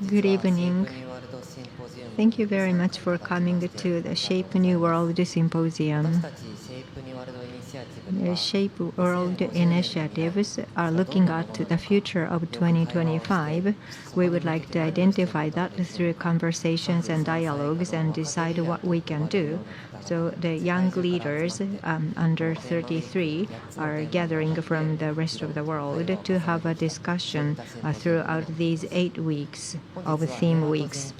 Good evening. Thank you very much for coming to the Shape New World Symposium. The Shape World initiatives are looking at the future of 2025. We would like to identify that through conversations and dialogues and decide what we can do. So the young leaders under 33 are gathering from the rest of the world to have a discussion throughout these 8 weeks of theme weeks.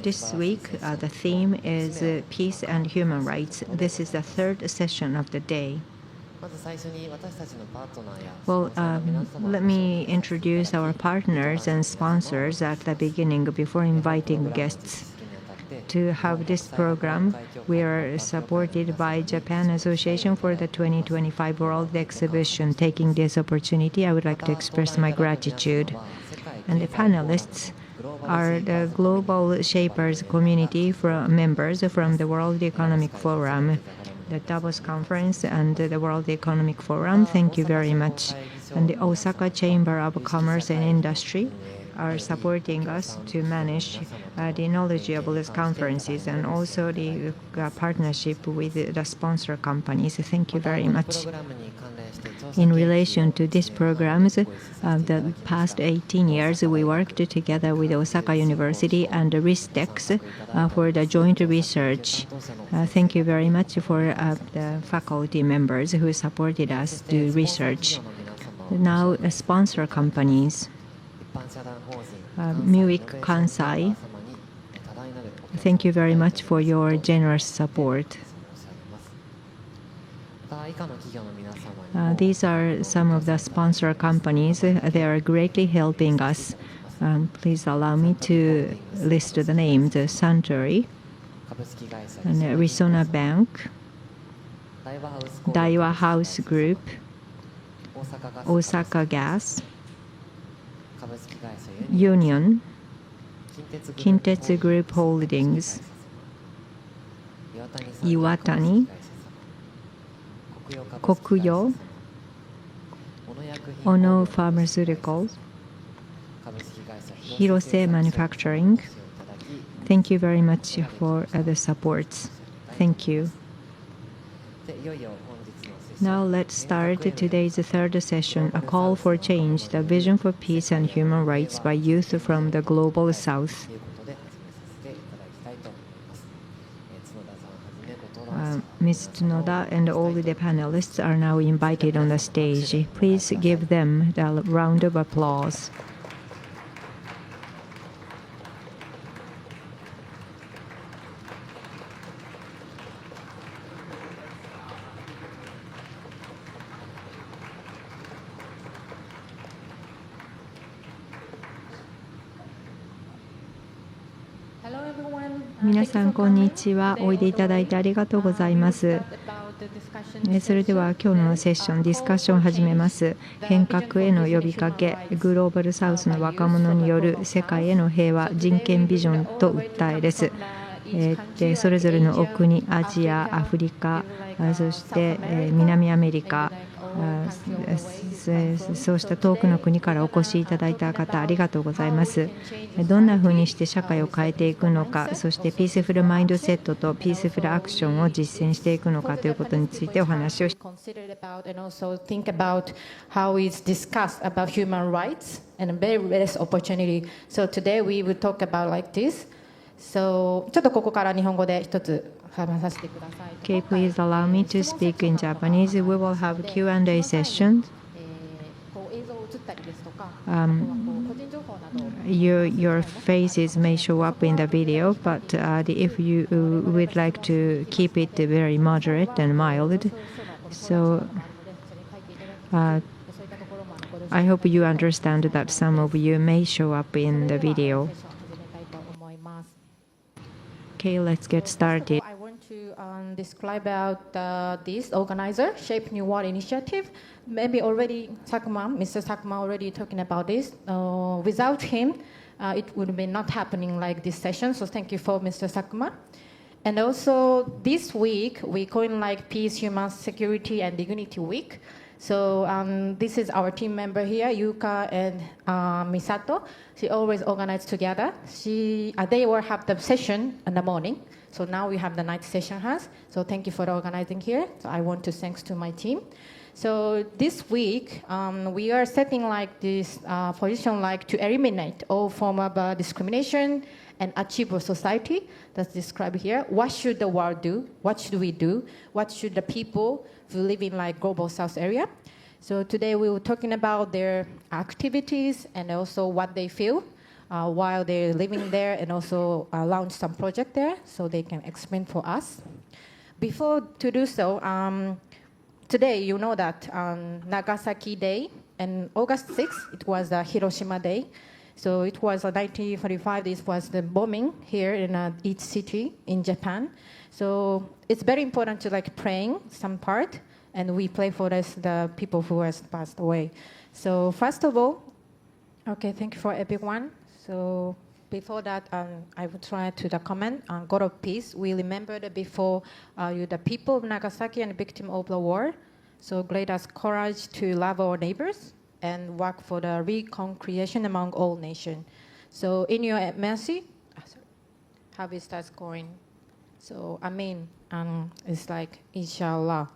This week, the theme is peace and human rights. This is the third session of the day. Well, let me introduce our partners and sponsors at the beginning before inviting guests. To have this program, we are supported by Japan Association for the 2025 World Exhibition. Taking this opportunity, I would like to express my gratitude. And the panelists are the Global Shapers community members from the World Economic Forum, the Davos Conference and the World Economic Forum. Thank you very much. And the Osaka Chamber of Commerce and Industry are supporting us to manage the knowledge of these conferences and also the partnership with the sponsor companies. Thank you very much. In relation to these programs, the past 18 years, we worked together with Osaka University and RISTEX for the joint research. Thank you very much for the faculty members who supported us to research. Now, sponsor companies. Muick Kansai, thank you very much for your generous support. These are some of the sponsor companies. They are greatly helping us. Please allow me to list the names. Suntory, and Arizona Bank, Daiwa House Group, Osaka Gas, Union, Kintetsu Group Holdings, Iwatani, Kokuyo, Ono Pharmaceuticals, Hirose Manufacturing. Thank you very much for the supports. Thank you. Now let's start today's third session, A Call for Change, the Vision for Peace and Human Rights by Youth from the Global South. Ms. Tsunoda and all the panelists are now invited on the stage. Please give them a round of applause.皆さんこんにちは。おいでいただいてありがとうございます。それでは今日のセッションディスカッションを始めます。変革への呼びかけ、グローバルサウスの若者による世界への平和人権ビジョンと訴えです。それぞれのお国、アジア、アフリカ、そして南アメリカ、そうした遠くの国からお越しいただいた方、ありがとうございます。どんなふうにして社会を変えていくのか、そしてピースフルマインドセットとピースフルアクションを実践していくのかということについてお話をします。ちょっとここから日本語で一つ話させてください。Okay, please allow me to speak in Japanese. We will have Q&A session. Your faces may show up in the video, but if you would like to keep it very moderate and mild, so I hope you understand that some of you may show up in the video. Okay, let's get started. I want to describe about this organizer, Shape New World Initiative. Maybe already Mr. Sakuma already talking about this. Without him, it would be not happening like this session. So thank you for Mr. Sakuma. And also this week, we coin like Peace, Human Security and Dignity Week. So this is our team member here, Yuka and Misato. She always organizes together. They will have the session in the morning. So now we have the night session has. So thank you for organizing here. So I want to thanks to my team. So this week, we are setting like this position like to eliminate all form of discrimination and achieve a society that's described here. What should the world do? What should we do? What should the people who live in like global south area? So today we were talking about their activities and also what they feel while they're living there, and also launch some project there so they can explain for us. Before to do so, today you know that Nagasaki Day and August 6th, it was Hiroshima Day. So it was 1945, this was the bombing here in each city in Japan. So it's very important to like praying some part, and we pray for the people who has passed away. So first of all, okay, thank you for everyone. So before that, I will try to comment on God of Peace. We remember that before you, the people of Nagasaki and victim of the war. So grant us courage to love our neighbors and work for the reconciliation among all nations. So in your mercy, how it starts going. So Amen, it's like Inshallah.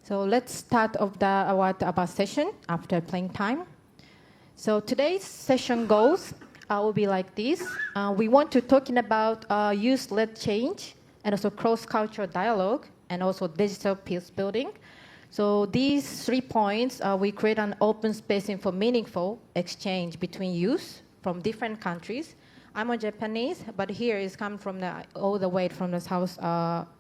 So let's start of our session after playing time. So today's session goals will be like this. We want to talking about youth-led change and also cross-cultural dialogue and also digital peace building. So these 3 points, we create an open space for meaningful exchange between youth from different countries. I'm a Japanese, but here is come from all the way from the South,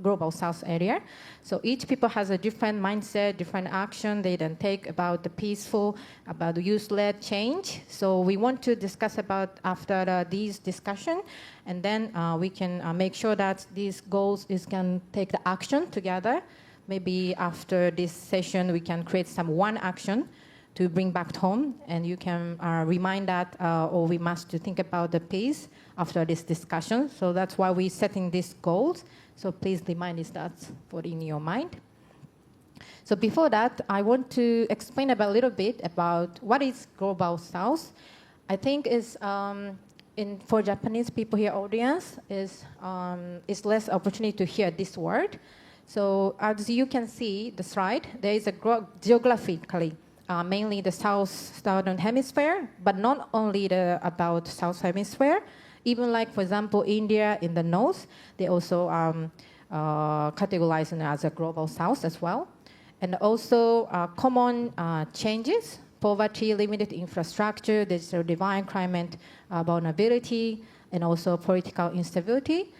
global South area. So each people has a different mindset, different action they then take about the peaceful, about the youth-led change. So we want to discuss about after these discussion, and then we can make sure that these goals can take the action together. Maybe after this session, we can create some one action to bring back home, and you can remind that, or we must to think about the peace after this discussion. So that's why we're setting these goals. So please remind us that for in your mind. So before that, I want to explain a little bit about what is Global South. I think is for Japanese people here audience is less opportunity to hear this word. So as you can see the slide, there is a geographically mainly the southern hemisphere, but not only about south hemisphere. Even like, for example, India in the north, they also categorize it as a global south as well. And also common changes, poverty, limited infrastructure, digital divide, climate vulnerability, and also political instability.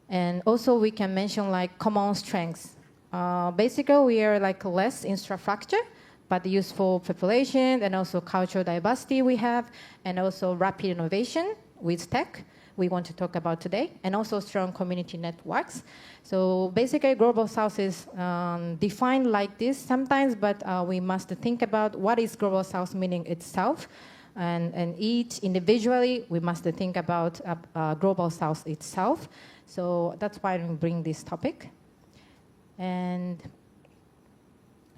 And also we can mention like common strengths. Basically, we are like less infrastructure, but useful population, and also cultural diversity we have, and also rapid innovation with tech we want to talk about today, and also strong community networks. So basically, Global South is defined like this sometimes, but we must think about what is Global South meaning itself. And each individually, we must think about Global South itself. So that's why I bring this topic. And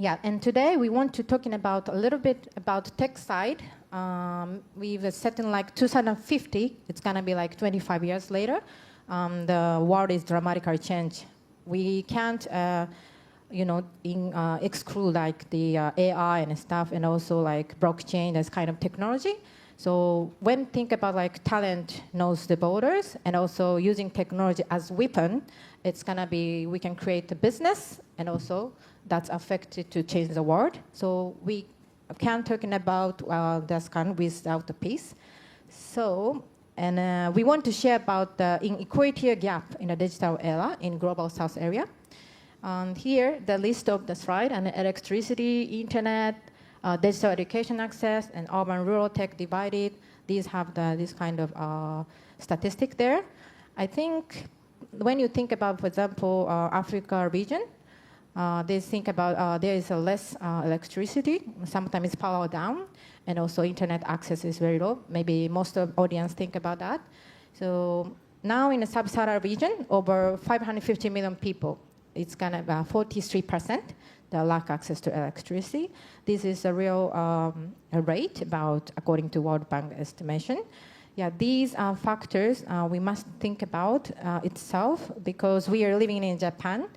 yeah, and today we want to talking about a little bit about tech side. We've set in like 2050, it's gonna be like 25 years later. The world is dramatically changed. We can't, exclude like the AI and stuff, and also like blockchain as kind of technology. So when think about like talent knows the borders, and also using technology as weapon, it's gonna be, we can create a business, and also that's affected to change the world. So we can't talking about this kind without the peace. So, and we want to share about the inequality gap in the digital era in Global South area. Here, the list of the slide, and electricity, internet, digital education access, and urban-rural tech divided. These have this kind of statistic there. I think when you think about, for example, Africa region, they think about there is a less electricity. Sometimes it's power down, and also internet access is very low. Maybe most of the audience think about that. So now in the sub-Saharan region, over 550 million people it's kind of 43%. They lack access to electricity. This is a real rate about according to World Bank estimation. Yeah, these factors we must think about itself because we are living in Japan,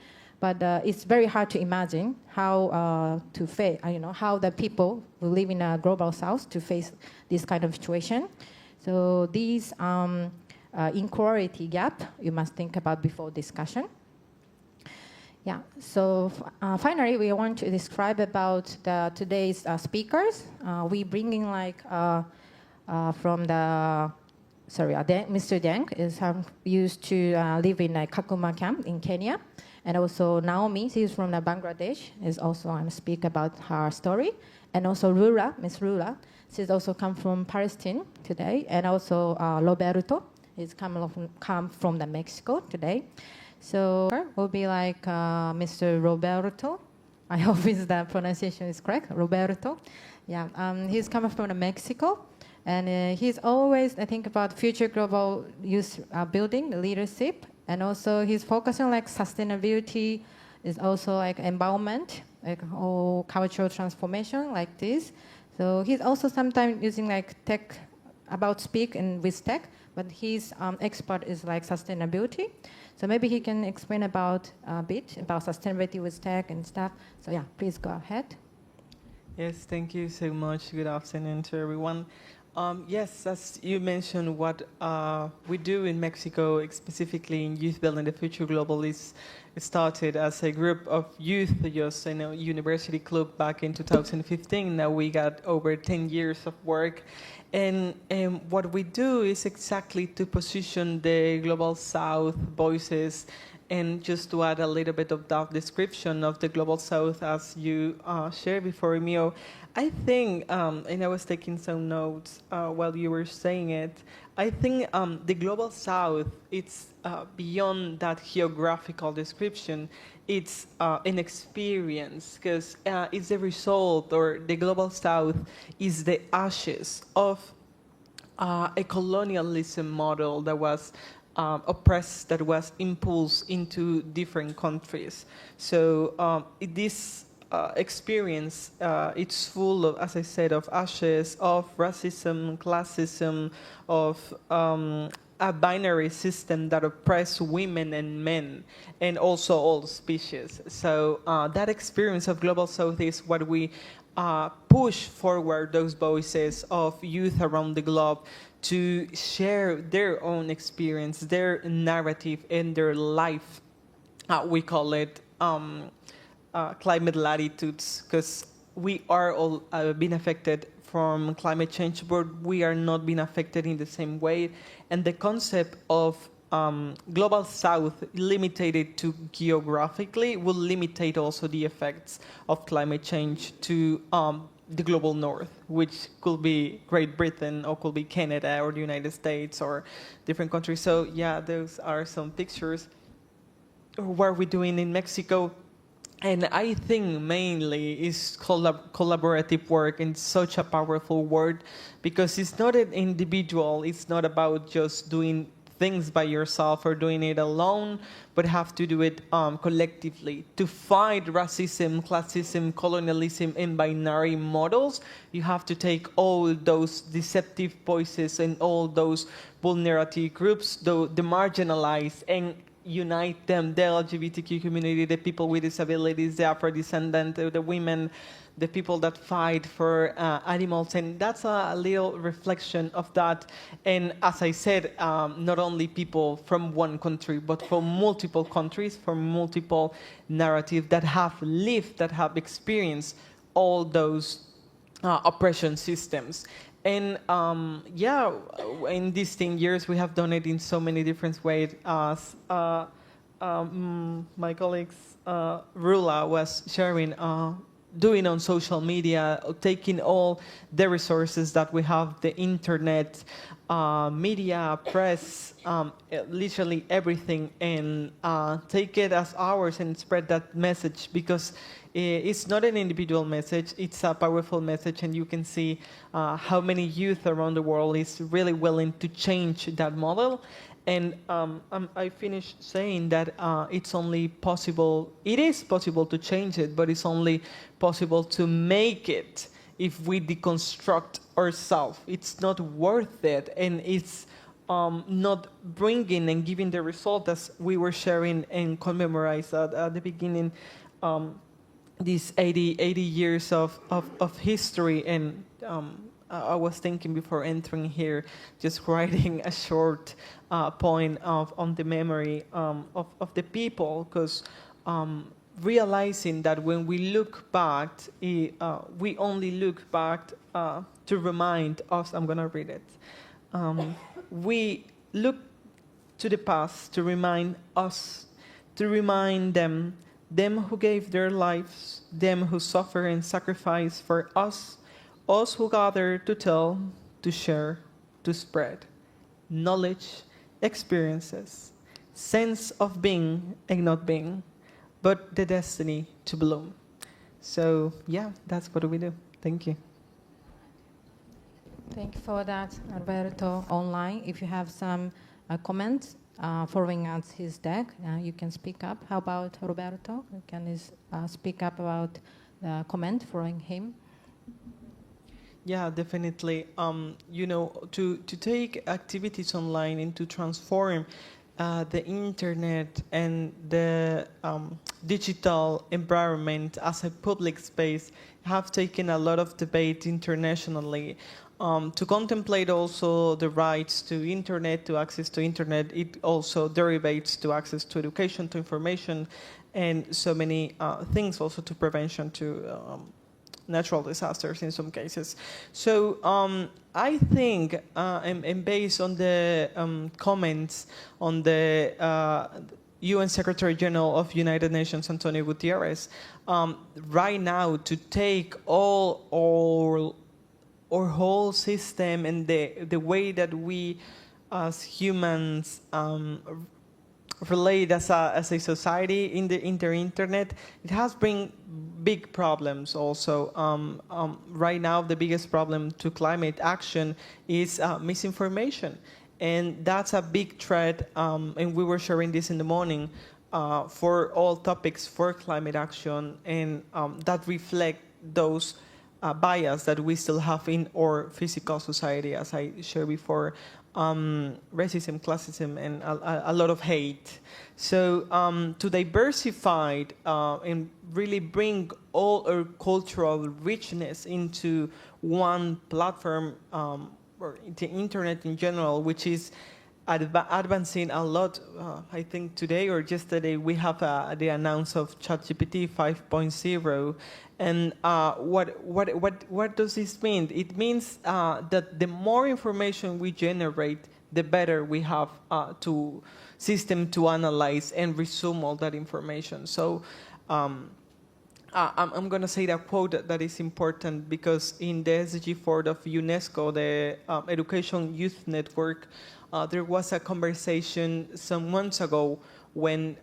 but it's very hard to imagine how to face, how the people who live in a global south to face this kind of situation. So these inequality gap you must think about before discussion. Yeah. So finally, we want to describe about today's speakers. We bring in from the Mr. Deng is used to live in a Kakuma camp in Kenya, and also Naomi, she's from Bangladesh, is also going to speak about her story, and also Miss Rula, she's also come from Palestine today, and also Roberto is come from Mexico today. So will be like Mr. Roberto. I hope the pronunciation is correct. Roberto. Yeah, he's coming from Mexico, and he's always I think about future global youth building, leadership, and also he's focusing like sustainability, is also like environment, like all cultural transformation like this. So he's also sometimes using like tech about speak and with tech, but his expert is like sustainability. So maybe he can explain about a bit about sustainability with tech and stuff. So yeah, please go ahead. Yes, thank you so much. Good afternoon to everyone. Yes, as you mentioned, what we do in Mexico, specifically in Youth Building the Future Global, is started as a group of youth, just in a university club back in 2015. Now we got over 10 years of work. And what we do is exactly to position the Global South voices, and just to add a little bit of that description of the Global South as you shared before, Mio, I think, and I was taking some notes while you were saying it, I think the Global South, it's beyond that geographical description. It's an experience, because it's the result, or the Global South is the ashes of a colonialism model that was oppressed, that was impulsed into different countries. So this experience, it's full of, as I said, of ashes, of racism, classism, of a binary system that oppress women and men, and also all species. So that experience of Global South is what we push forward, those voices of youth around the globe to share their own experience, their narrative, and their life. We call it climate latitudes, because we are all being affected from climate change, but we are not being affected in the same way. And the concept of Global South limited to geographically will limitate also the effects of climate change to the global north, which could be Great Britain, or could be Canada, or the United States, or different countries. So yeah, those are some pictures. What are we doing in Mexico? And I think mainly is collaborative work, and such a powerful word, because it's not an individual. It's not about just doing things by yourself or doing it alone, but have to do it collectively. To fight racism, classism, colonialism, and binary models, you have to take all those deceptive voices and all those vulnerability groups, the marginalized, and unite them, the LGBTQ community, the people with disabilities, the Afro-descendant, the women, the people that fight for animals. And that's a little reflection of that. And as I said, not only people from one country, but from multiple countries, from multiple narratives that have lived, that have experienced all those oppression systems. And yeah, in these 10 years, we have done it in so many different ways. As my colleagues, Rula was sharing, doing on social media, taking all the resources that we have, the internet, media, press, literally everything, and take it as ours and spread that message, because it's not an individual message, it's a powerful message, and you can see how many youth around the world is really willing to change that model. And I finished saying that it is possible to change it, but it's only possible to make it if we deconstruct ourselves. It's not worth it, and it's not bringing and giving the result as we were sharing and commemorate at the beginning, these 80 years of history. And I was thinking before entering here, just writing a short point on the memory of the people, because realizing that when we look back, we only look back to remind us. I'm going to read it. We look to the past to remind us, to remind them who gave their lives, them who suffer and sacrifice for us who gather to tell, to share, to spread knowledge, experiences, sense of being and not being, but the destiny to bloom. So yeah, that's what we do. Thank you. Thank you for that, Roberto. Online, if you have some comments following out his deck, you can speak up. How about Roberto? You can speak up about the comment following him. Yeah, definitely. To take activities online and to transform the internet and the digital environment as a public space have taken a lot of debate internationally. To contemplate also the rights to internet, to access to internet, it also derivates to access to education, to information, and so many things, also to prevention, to natural disasters in some cases. So I think, and based on the comments on the UN Secretary General of United Nations, Antonio Gutierrez, right now to take our whole system and the way that we as humans relate as a society in the internet, it has bring big problems also. Right now, the biggest problem to climate action is misinformation. And that's a big threat, and we were sharing this in the morning, for all topics for climate action, and that reflect those bias that we still have in our physical society, as I shared before, racism, classism, and a lot of hate. So to diversify and really bring all our cultural richness into one platform, or the internet in general, which is advancing a lot. I think today or yesterday we have the announce of ChatGPT 5.0. And what does this mean? It means that the more information we generate, the better we have to system to analyze and resume all that information. So I'm going to say that quote that is important, because in the SDG 4 of UNESCO, the Education Youth Network, there was a conversation some months ago when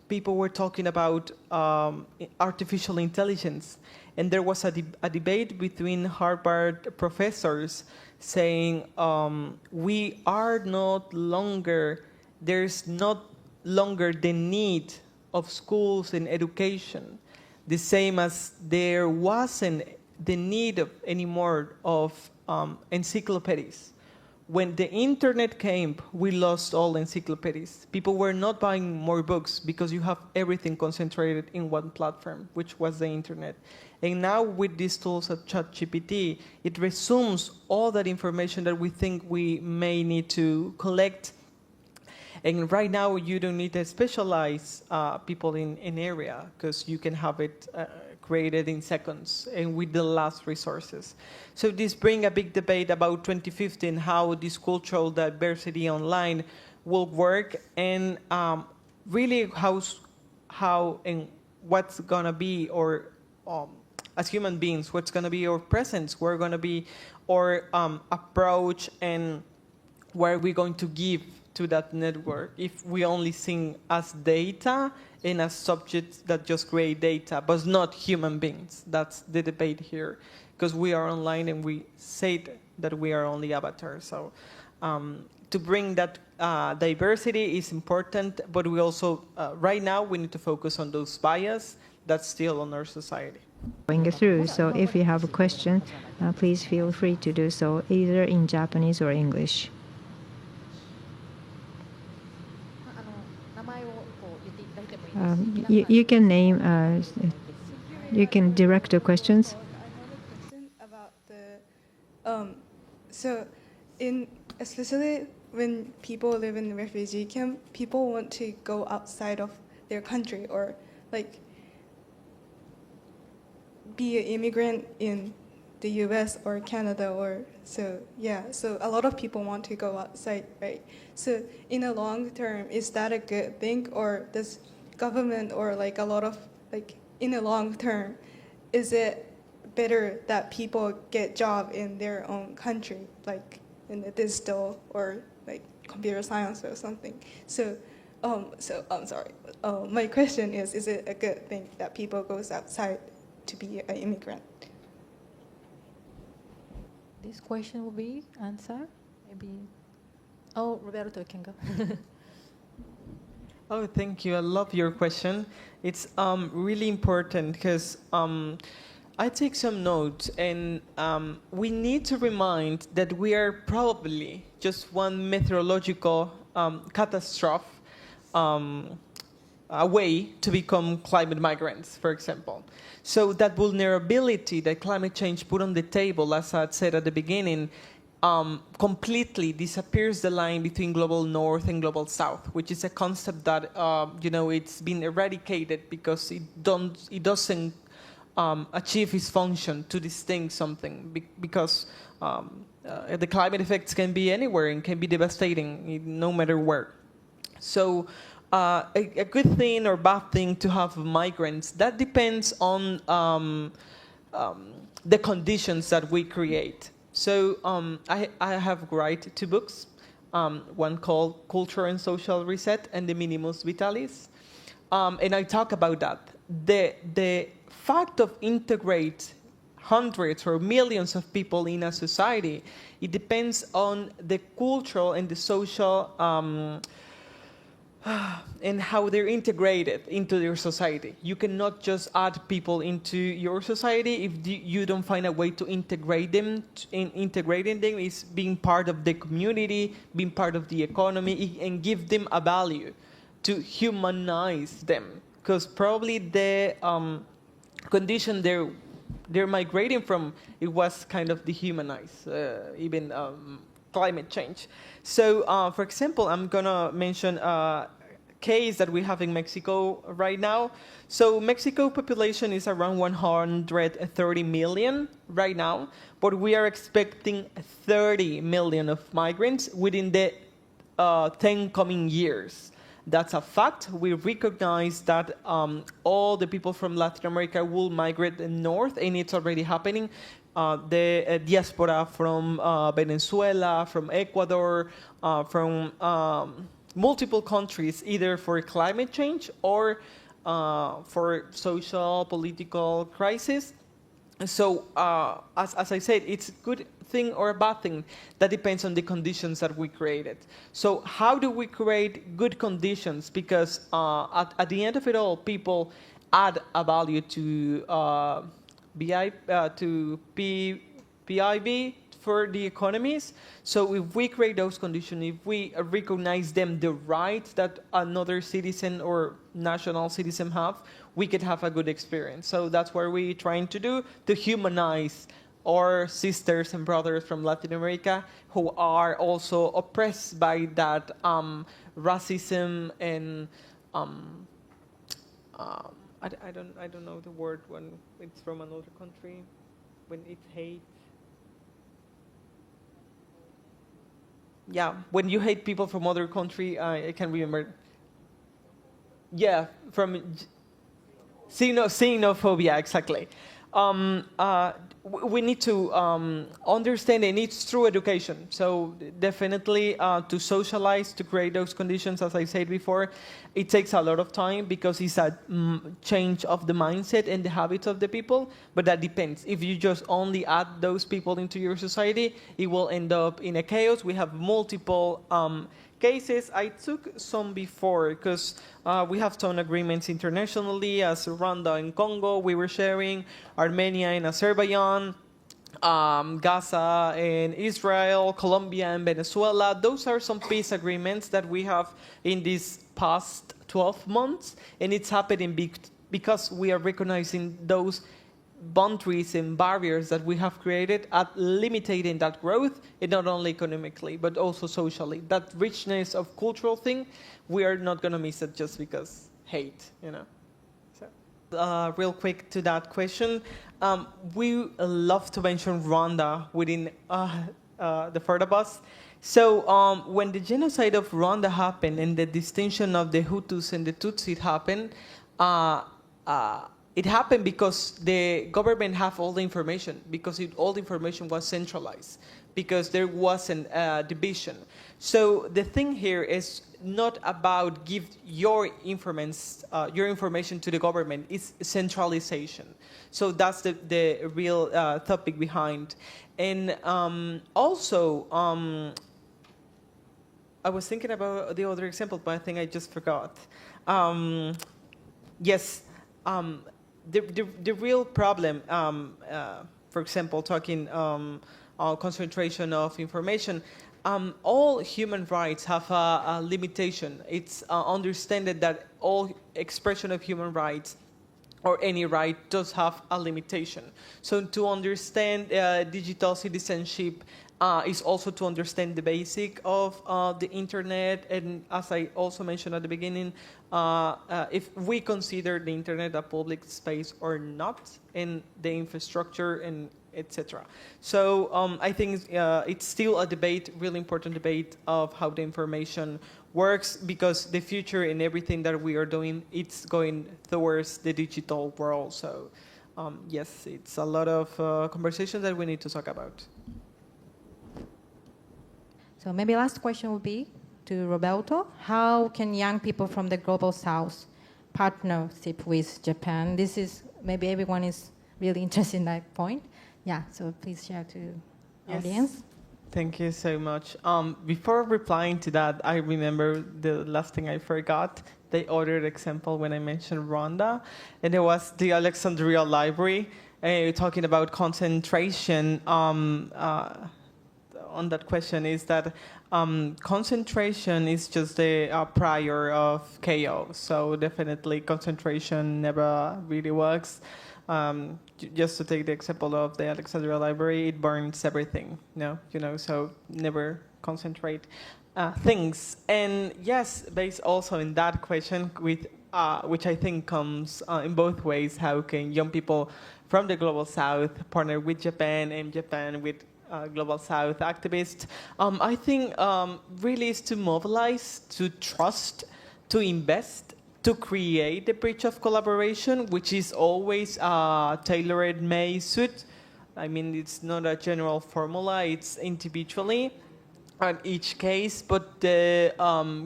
people were talking about artificial intelligence. And there was a debate between Harvard professors saying we are not longer, there's not longer the need of schools and education, the same as there wasn't the need anymore of encyclopedias. When the internet came, we lost all encyclopedias. People were not buying more books because you have everything concentrated in one platform, which was the internet. And now with these tools of ChatGPT, it resumes all that information that we think we may need to collect. And right now, you don't need to specialize people in an area, because you can have it created in seconds and with the last resources. So this brings a big debate about 2015, how this cultural diversity online will work, and really how and what's going to be, or as human beings, what's going to be our presence, where going to be our approach, and where we're going to give to that network, if we only see as data and as subjects that just create data, but not human beings. That's the debate here, because we are online and we say that we are only avatars. So to bring that diversity is important, but we also, right now, we need to focus on those bias that's still on our society. Going through, so if you have a question, please feel free to do so either in Japanese or English. You can name, you can direct the questions. About the, so especially when people live in refugee camp, people want to go outside of their country or like be an immigrant in the US or Canada or so, yeah. So a lot of people want to go outside, right? So in the long term, is that a good thing, or does government or like a lot of like in the long term, is it better that people get job in their own country, like in the digital or like computer science or something? So, I'm sorry. My question is it a good thing that people goes outside to be an immigrant? This question will be answered, maybe. Oh, Roberto, you can go. Oh, thank you. I love your question. It's really important because I take some notes, and we need to remind that we are probably just one meteorological catastrophe away to become climate migrants, for example. So that vulnerability that climate change put on the table, as I said at the beginning, completely disappears the line between global north and global south, which is a concept that it's been eradicated because it doesn't achieve its function to distinct something, because the climate effects can be anywhere and can be devastating no matter where. So a good thing or bad thing to have migrants, that depends on the conditions that we create. So I have written 2 books, one called Culture and Social Reset and the Minimus Vitalis, and I talk about that. The fact of integrate hundreds or millions of people in a society, it depends on the cultural and the social and how they're integrated into your society. You cannot just add people into your society if you don't find a way to integrate them. Integrating them is being part of the community, being part of the economy, and give them a value, to humanize them. Because probably the condition they're migrating from, it was kind of dehumanized, even climate change. So, for example, I'm going to mention a case that we have in Mexico right now. So Mexico population is around 130 million right now, but we are expecting 30 million of migrants within the 10 coming years. That's a fact. We recognize that all the people from Latin America will migrate north, and it's already happening. The diaspora from Venezuela, from Ecuador, from multiple countries, either for climate change or for social, political crisis. So, as I said, it's a good thing or a bad thing. That depends on the conditions that we created. So how do we create good conditions? Because at the end of it all, people add a value to PIB for the economies. So if we create those conditions, if we recognize them the rights that another citizen or national citizen have, we could have a good experience. So that's what we're trying to do, to humanize our sisters and brothers from Latin America who are also oppressed by that racism and I don't know the word when it's from another country, when it's hate. Yeah, when you hate people from other country, I can't remember. Yeah, from xenophobia, exactly. We need to understand, and it's through education. So definitely to socialize, to create those conditions, as I said before, It takes a lot of time because it's a change of the mindset and the habits of the people, but that depends. If you just only add those people into your society, it will end up in a chaos. We have multiple cases. I took some before because we have some agreements internationally, as Rwanda and Congo we were sharing, Armenia and Azerbaijan, Gaza and Israel, Colombia and Venezuela. Those are some peace agreements that we have in these past 12 months, and it's happening because we are recognizing those boundaries and barriers that we have created at limiting that growth, and not only economically, but also socially. That richness of cultural thing, we are not going to miss it just because hate, you know. So, real quick to that question, we love to mention Rwanda within the four of us. So when the genocide of Rwanda happened and the distinction of the Hutus and the Tutsis happened, it happened because the government have all the information, because all the information was centralized, because there wasn't a division. So the thing here is not about give your information to the government, it's centralization. So that's the real topic behind. And also, I was thinking about the other example, but I think I just forgot. Yes. The real problem, for example, talking concentration of information, all human rights have a limitation. It's understood that all expression of human rights or any right does have a limitation. So to understand digital citizenship is also to understand the basic of the internet, and as I also mentioned at the beginning, if we consider the internet a public space or not, in the infrastructure and etc. So I think it's still a debate, really important debate of how the information works, because the future in everything that we are doing, it's going towards the digital world. So yes, it's a lot of conversations that we need to talk about. So maybe last question would be to Roberto. How can young people from the Global South partnership with Japan? This is, maybe everyone is really interested in that point. Yeah, so please share to audience. Thank you so much. Before replying to that, I remember the last thing I forgot, the other example when I mentioned Rwanda, and it was the Alexandria Library, talking about concentration. On that question is that concentration is just a prior of chaos. So definitely concentration never really works. Just to take the example of the Alexandria Library, it burns everything, so never concentrate things. And yes, based also in that question, with which I think comes in both ways, how can young people from the Global South partner with Japan, and Japan with Global South activists? I think really is to mobilize, to trust, to invest, to create a bridge of collaboration, which is always tailored made suit. I mean, it's not a general formula, it's individually on each case, but the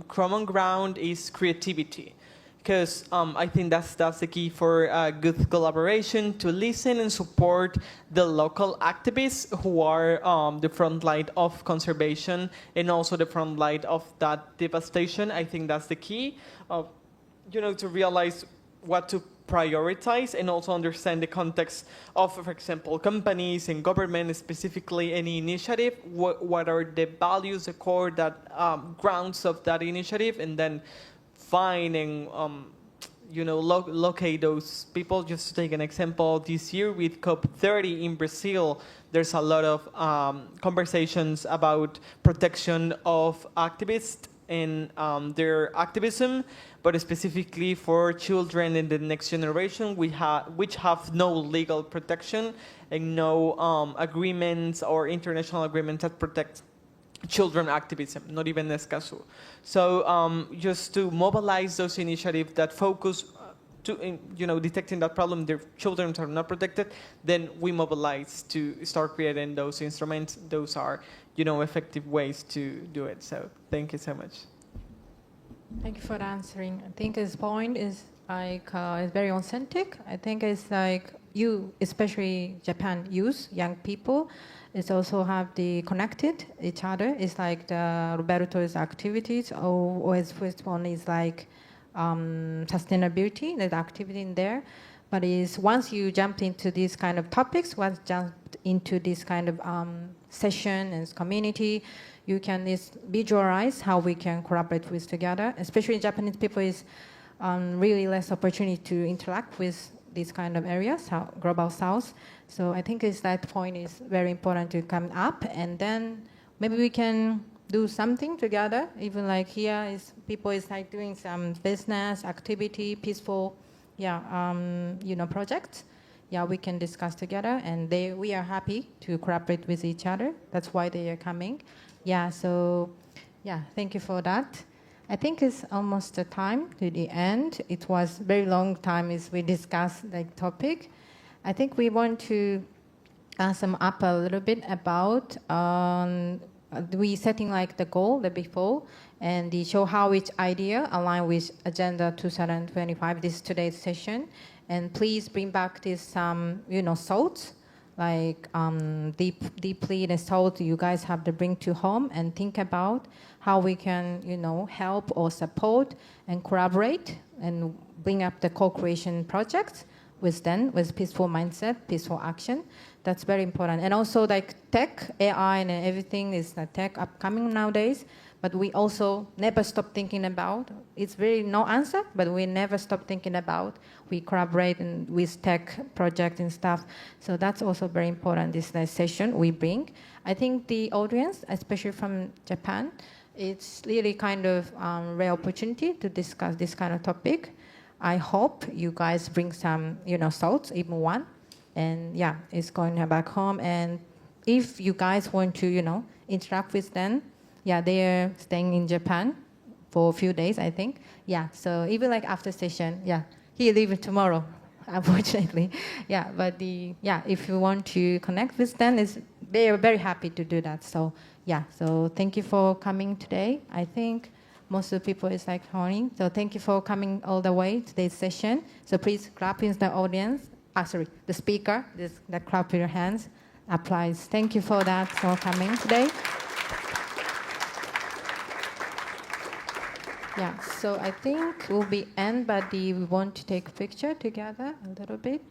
common ground is creativity. Because I think that's the key for good collaboration, to listen and support the local activists who are the front line of conservation and also the front line of that devastation. I think that's the key. To realize what to prioritize and also understand the context of, for example, companies and government, specifically any initiative, what are the values, the core that grounds of that initiative, and then find and locate those people. Just to take an example, this year with COP30 in Brazil, there's a lot of conversations about protection of activists and their activism, but specifically for children in the next generation, which have no legal protection and no agreements or international agreements that protect children activism, not even Escazú. So just to mobilize those initiatives that focus to detecting that problem, their children are not protected, then we mobilize to start creating those instruments. Those are effective ways to do it. So thank you so much. Thank you for answering. I think his point is like is very authentic. I think it's like you, especially Japan youth, young people, is also have the connected each other. It's like the Roberto's activities. Or his first one is like sustainability. There's activity in there, but is once you jumped into these kind of topics, once jumped into this kind of session and community, you can visualize how we can collaborate with together. Especially Japanese people is really less opportunity to interact with these kind of areas, global south. So I think that point is very important to come up, and then maybe we can do something together. Even like here is people is like doing some business activity, peaceful, projects. Yeah, we can discuss together, and we are happy to collaborate with each other. That's why they are coming. Yeah, so thank you for that. I think it's almost the time to the end. It was very long time as we discussed the topic. I think we want to sum up a little bit about we setting like the goal the before, and show how each idea align with Agenda 2025. This is today's session, and please bring back this thoughts, like deeply the thought you guys have to bring to home and think about how we can help or support and collaborate and bring up the co-creation projects with peaceful mindset, peaceful action. That's very important. And also like tech, AI and everything is tech upcoming nowadays, but we also never stop thinking about, it's very no answer, but we never stop thinking about, we collaborate with tech projects and stuff. So that's also very important, this session we bring. I think the audience, especially from Japan, it's really kind of rare opportunity to discuss this kind of topic. I hope you guys bring some, thoughts, even one. And it's going back home. And if you guys want to, interact with them, they're staying in Japan for a few days, I think. So even like after session, he leaves tomorrow, unfortunately. But if you want to connect with them, they are very happy to do that. So so thank you for coming today. I think most of the people is like honing. So thank you for coming all the way to today's session. So please clap in the audience. The speaker, the clap with your hands applies. Thank you for that, for coming today. So I think we'll be end, but we want to take a picture together a little bit.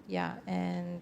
And